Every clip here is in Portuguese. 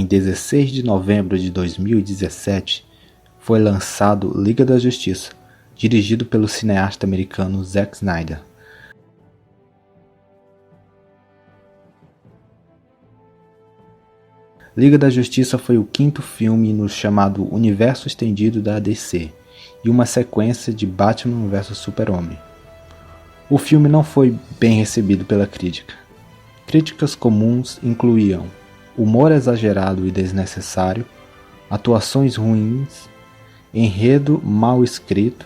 Em 16 de novembro de 2017, foi lançado Liga da Justiça, dirigido pelo cineasta americano Zack Snyder. Liga da Justiça foi o quinto filme no chamado Universo Estendido da DC e uma sequência de Batman vs Super-Homem. O filme não foi bem recebido pela crítica. Críticas comuns incluíam humor exagerado e desnecessário, atuações ruins, enredo mal escrito,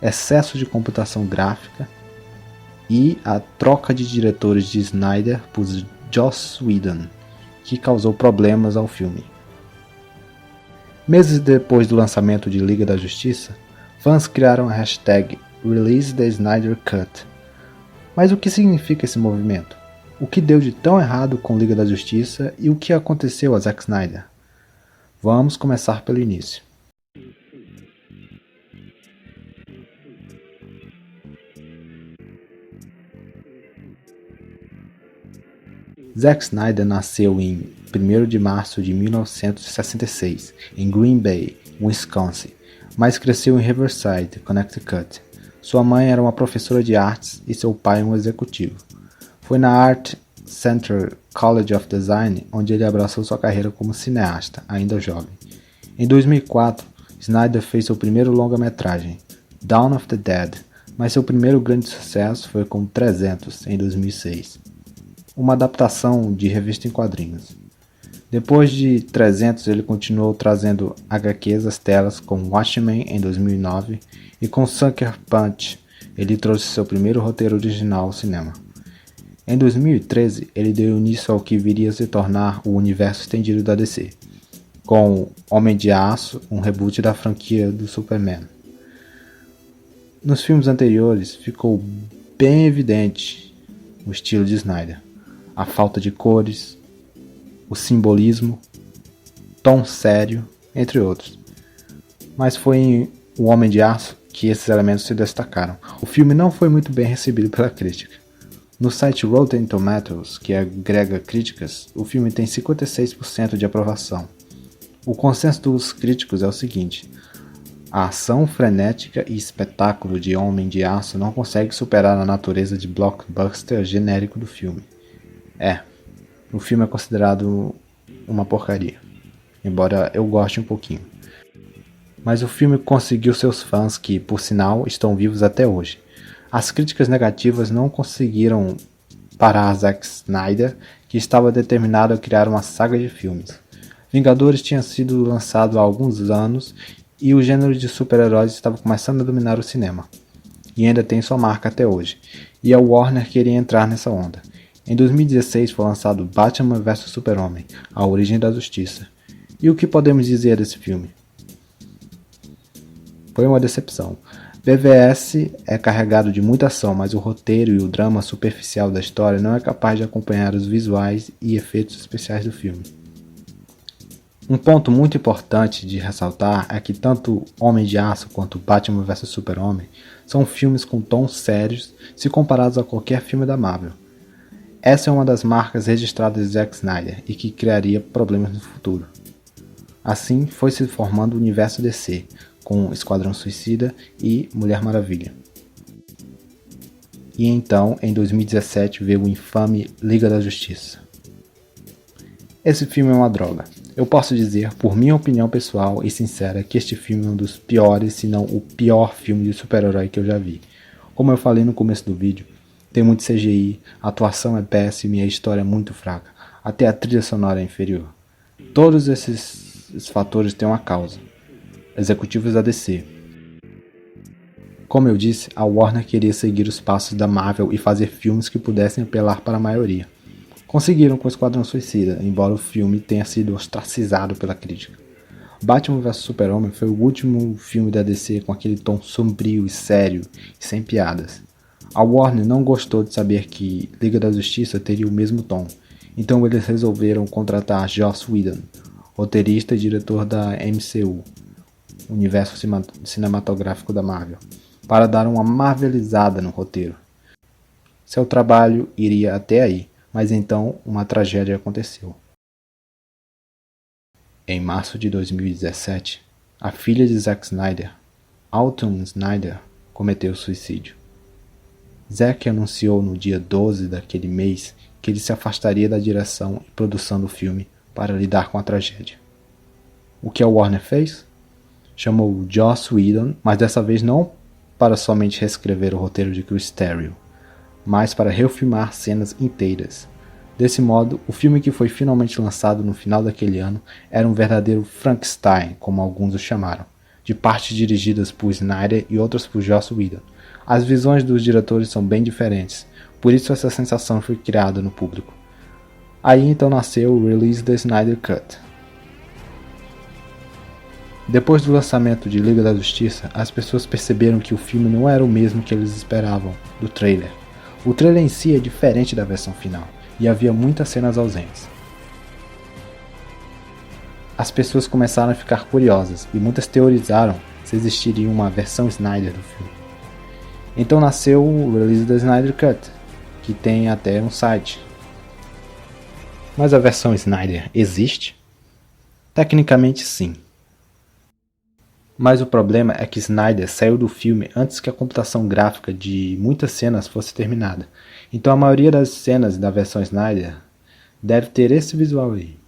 excesso de computação gráfica e a troca de diretores de Snyder por Joss Whedon, que causou problemas ao filme. Meses depois do lançamento de Liga da Justiça, fãs criaram a hashtag Release the Snyder Cut. Mas o que significa esse movimento? O que deu de tão errado com Liga da Justiça e o que aconteceu a Zack Snyder? Vamos começar pelo início. Zack Snyder nasceu em 1º de março de 1966, em Green Bay, Wisconsin, mas cresceu em Riverside, Connecticut. Sua mãe era uma professora de artes e seu pai um executivo. Foi na Art Center College of Design onde ele abraçou sua carreira como cineasta, ainda jovem. Em 2004, Snyder fez seu primeiro longa-metragem, Dawn of the Dead, mas seu primeiro grande sucesso foi com 300, em 2006, uma adaptação de revista em quadrinhos. Depois de 300, ele continuou trazendo HQs às telas com Watchmen em 2009 e com Sucker Punch ele trouxe seu primeiro roteiro original ao cinema. Em 2013, ele deu início ao que viria a se tornar o universo estendido da DC, com Homem de Aço, um reboot da franquia do Superman. Nos filmes anteriores, ficou bem evidente o estilo de Snyder, a falta de cores, o simbolismo, tom sério, entre outros. Mas foi em O Homem de Aço que esses elementos se destacaram. O filme não foi muito bem recebido pela crítica. No site Rotten Tomatoes, que agrega críticas, o filme tem 56% de aprovação. O consenso dos críticos é o seguinte: a ação frenética e espetáculo de Homem de Aço não consegue superar a natureza de blockbuster genérico do filme. O filme é considerado uma porcaria, embora eu goste um pouquinho. Mas o filme conseguiu seus fãs que, por sinal, estão vivos até hoje. As críticas negativas não conseguiram parar Zack Snyder, que estava determinado a criar uma saga de filmes. Vingadores tinha sido lançado há alguns anos e o gênero de super-heróis estava começando a dominar o cinema. E ainda tem sua marca até hoje. E a Warner queria entrar nessa onda. Em 2016 foi lançado Batman vs Super-Homem, A Origem da Justiça. E o que podemos dizer desse filme? Foi uma decepção. BVS é carregado de muita ação, mas o roteiro e o drama superficial da história não é capaz de acompanhar os visuais e efeitos especiais do filme. Um ponto muito importante de ressaltar é que tanto Homem de Aço quanto Batman vs Super-Homem são filmes com tons sérios se comparados a qualquer filme da Marvel. Essa é uma das marcas registradas de Zack Snyder e que criaria problemas no futuro. Assim foi se formando o universo DC, com Esquadrão Suicida e Mulher Maravilha. E então, em 2017, veio o infame Liga da Justiça. Esse filme é uma droga. Eu posso dizer, por minha opinião pessoal e sincera, que este filme é um dos piores, se não o pior filme de super-herói que eu já vi. Como eu falei no começo do vídeo, tem muito CGI, a atuação é péssima e a história é muito fraca. Até a trilha sonora é inferior. Todos esses fatores têm uma causa. Executivos da DC. Como eu disse, a Warner queria seguir os passos da Marvel e fazer filmes que pudessem apelar para a maioria. Conseguiram com Esquadrão Suicida, embora o filme tenha sido ostracizado pela crítica. Batman vs Super-Homem foi o último filme da DC com aquele tom sombrio e sério e sem piadas. A Warner não gostou de saber que Liga da Justiça teria o mesmo tom, então eles resolveram contratar Joss Whedon, roteirista e diretor da MCU, universo cinematográfico da Marvel, para dar uma marvelizada no roteiro. Seu trabalho iria até aí, mas então uma tragédia aconteceu. Em março de 2017, a filha de Zack Snyder, Autumn Snyder, cometeu suicídio. Zack anunciou no dia 12 daquele mês que ele se afastaria da direção e produção do filme para lidar com a tragédia. O que a Warner fez? Chamou Joss Whedon, mas dessa vez não para somente reescrever o roteiro de Chris Terrio, mas para refilmar cenas inteiras. Desse modo, o filme que foi finalmente lançado no final daquele ano era um verdadeiro Frankenstein, como alguns o chamaram, de partes dirigidas por Snyder e outras por Joss Whedon. As visões dos diretores são bem diferentes, por isso essa sensação foi criada no público. Aí então nasceu o Release the Snyder Cut. Depois do lançamento de Liga da Justiça, as pessoas perceberam que o filme não era o mesmo que eles esperavam do trailer. O trailer em si é diferente da versão final, e havia muitas cenas ausentes. As pessoas começaram a ficar curiosas, e muitas teorizaram se existiria uma versão Snyder do filme. Então nasceu o Release the Snyder Cut, que tem até um site. Mas a versão Snyder existe? Tecnicamente sim. Mas o problema é que Snyder saiu do filme antes que a computação gráfica de muitas cenas fosse terminada. Então a maioria das cenas da versão Snyder deve ter esse visual aí.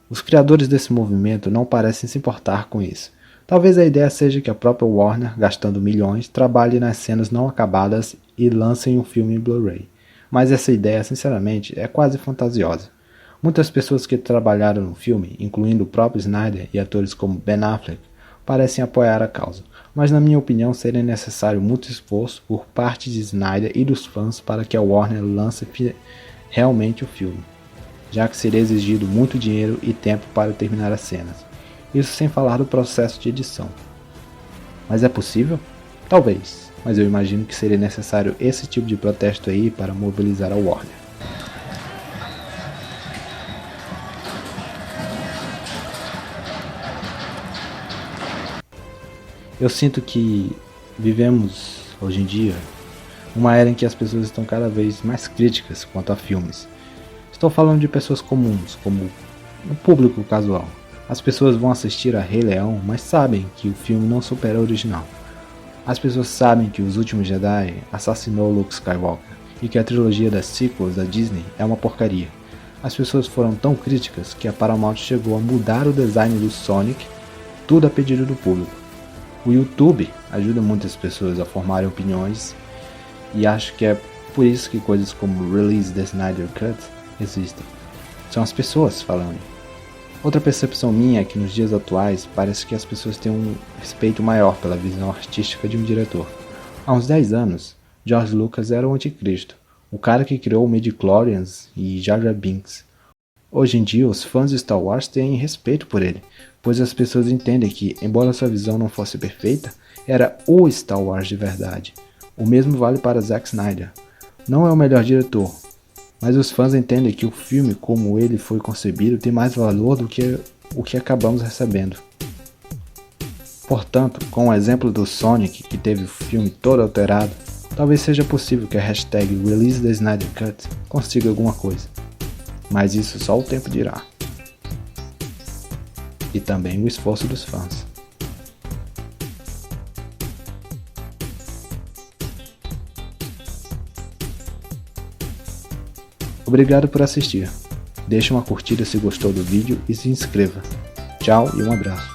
Os criadores desse movimento não parecem se importar com isso. Talvez a ideia seja que a própria Warner, gastando milhões, trabalhe nas cenas não acabadas e lancem um filme em Blu-ray. Mas essa ideia, sinceramente, é quase fantasiosa. Muitas pessoas que trabalharam no filme, incluindo o próprio Snyder e atores como Ben Affleck, parecem apoiar a causa, mas na minha opinião seria necessário muito esforço por parte de Snyder e dos fãs para que a Warner lance realmente o filme, já que seria exigido muito dinheiro e tempo para terminar as cenas. Isso sem falar do processo de edição. Mas é possível? Talvez, mas eu imagino que seria necessário esse tipo de protesto aí para mobilizar a Warner. Eu sinto que vivemos, hoje em dia, uma era em que as pessoas estão cada vez mais críticas quanto a filmes. Estou falando de pessoas comuns, como o público casual. As pessoas vão assistir a Rei Leão, mas sabem que o filme não supera o original. As pessoas sabem que Os Últimos Jedi assassinou Luke Skywalker e que a trilogia das sequels da Disney é uma porcaria. As pessoas foram tão críticas que a Paramount chegou a mudar o design do Sonic, tudo a pedido do público. O YouTube ajuda muitas pessoas a formarem opiniões e acho que é por isso que coisas como Release the Snyder Cut existem. São as pessoas falando. Outra percepção minha é que nos dias atuais parece que as pessoas têm um respeito maior pela visão artística de um diretor. Há uns 10 anos, George Lucas era o anticristo, o cara que criou o Midichlorians e Jar Jar Binks. Hoje em dia, os fãs de Star Wars têm respeito por ele, pois as pessoas entendem que, embora sua visão não fosse perfeita, era o Star Wars de verdade. O mesmo vale para Zack Snyder. Não é o melhor diretor, mas os fãs entendem que o filme, como ele foi concebido, tem mais valor do que o que acabamos recebendo. Portanto, com o exemplo do Sonic, que teve o filme todo alterado, talvez seja possível que a hashtag Release the Snyder Cut consiga alguma coisa. Mas isso só o tempo dirá. E também o esforço dos fãs. Obrigado por assistir. Deixe uma curtida se gostou do vídeo e se inscreva. Tchau e um abraço.